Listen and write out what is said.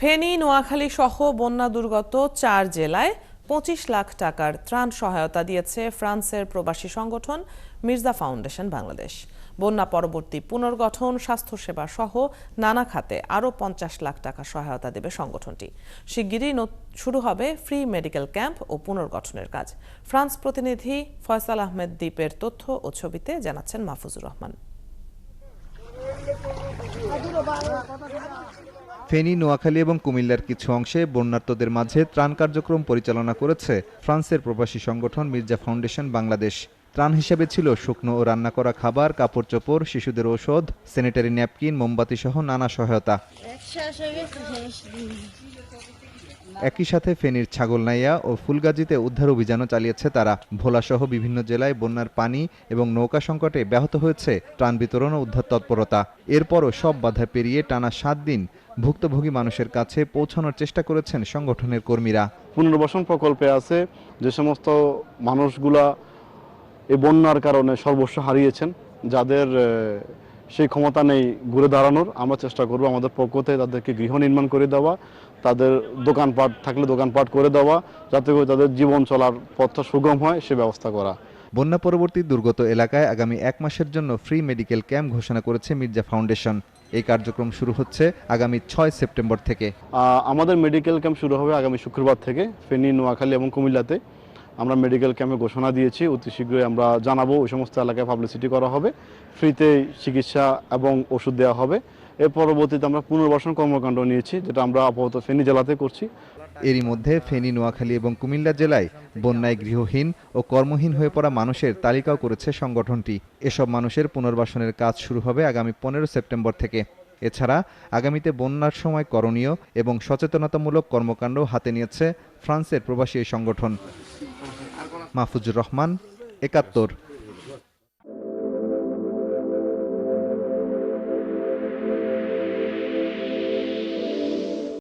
ফেনী, নোয়াখালী সহ বন্যা দুর্গত ৪ জেলায় ২৫ লাখ টাকার ত্রাণ সহায়তা দিয়েছে ফ্রান্সের প্রবাসী সংগঠন মির্জা ফাউন্ডেশন বাংলাদেশ। বন্যা পরবর্তী পুনর্গঠন, স্বাস্থ্যসেবা সহ নানা খাতে আরও ৫০ লাখ টাকা সহায়তা দেবে সংগঠনটি। শিগগিরই শুরু হবে ফ্রি মেডিকেল ক্যাম্প ও পুনর্গঠনের কাজ। ফ্রান্স প্রতিনিধি ফয়সাল আহমেদ দ্বীপের তথ্য ও ছবিতে জানাচ্ছেন মাহফুজুর রহমান। ফেনী, নোয়াখালী এবং কুমিল্লার কিছু অংশে বন্যার্তদের মাঝে ত্রাণ কার্যক্রম পরিচালনা করেছে ফ্রান্সের প্রবাসী সংগঠন মির্জা ফাউন্ডেশন বাংলাদেশ। ত্রাণ হিসেবে ছিল শুকনো ও রান্না করা খাবার, কাপড় চোপড়, শিশুদের ঔষধ, স্যানিটারি ন্যাপকিন, মোমবাতি সহ নানা সহায়তা। একই সাথে ফেনীর ছাগলনাইয়া ও ফুলগাজীতে উদ্ধার অভিযানও চালিয়েছে তারা। ভোলাসহ বিভিন্ন জেলায় বন্যার পানি এবং নৌকা সংকটে ব্যাহত হয়েছে ত্রাণ বিতরণ ও উদ্ধার তৎপরতা। এরপরও সব বাধা পেরিয়ে টানা ৭ দিন ভুক্তভোগী মানুষের কাছে পৌঁছানোর চেষ্টা করেছেন সংগঠনের কর্মীরা। পুনর্বাসন প্রকল্পে আছে যে সমস্ত মানুষগুলা এই বন্যার কারণে সর্বস্ব হারিয়েছেন, যাদের সেই ক্ষমতা নেই ঘুরে দাঁড়ানোর, আমরা চেষ্টা করব আমাদের পক্ষতে তাদেরকে গৃহ নির্মাণ করে দেওয়া, তাদের দোকানপাট থাকলে দোকানপাট করে দেওয়া, যাতে করে তাদের জীবন চলার পথটা সুগম হয় সে ব্যবস্থা করা। বন্যা পরবর্তী দুর্গত এলাকায় আগামী ১ মাসের জন্য ফ্রি মেডিকেল ক্যাম্প ঘোষণা করেছে মির্জা ফাউন্ডেশন। এই কার্যক্রম শুরু হচ্ছে আগামী ৬ সেপ্টেম্বর থেকে। আমাদের মেডিকেল ক্যাম্প শুরু হবে আগামী শুক্রবার থেকে ফেনী, নোয়াখালী এবং কুমিল্লাতে। আমরা মেডিকেল ক্যাম্পে ঘোষণা দিয়েছি, অতি শীঘ্রই আমরা জানাবো। ওই সমস্ত এলাকায় পাবলিসিটি করা হবে, ফ্রিতে চিকিৎসা এবং ওষুধ দেওয়া হবে। এর পরবর্তীতে আমরা পুনর্বাসন কর্মকাণ্ড নিয়েছি, যেটা আমরা আপাতত ফেনী জেলাতে করছি। এরই মধ্যে ফেনী, নোয়াখালী এবং কুমিল্লা জেলায় বন্যায় গৃহহীন ও কর্মহীন হয়ে পড়া মানুষের তালিকাও করেছে সংগঠনটি। এসব মানুষের পুনর্বাসনের কাজ শুরু হবে আগামী ১৫ সেপ্টেম্বর থেকে। এছাড়া আগামীতে বন্যার সময় করণীয় এবং সচেতনতামূলক কর্মকাণ্ড হাতে নিয়েছে ফ্রান্সের প্রবাসী এই সংগঠন। মাহফুজুর রহমান, ৭১।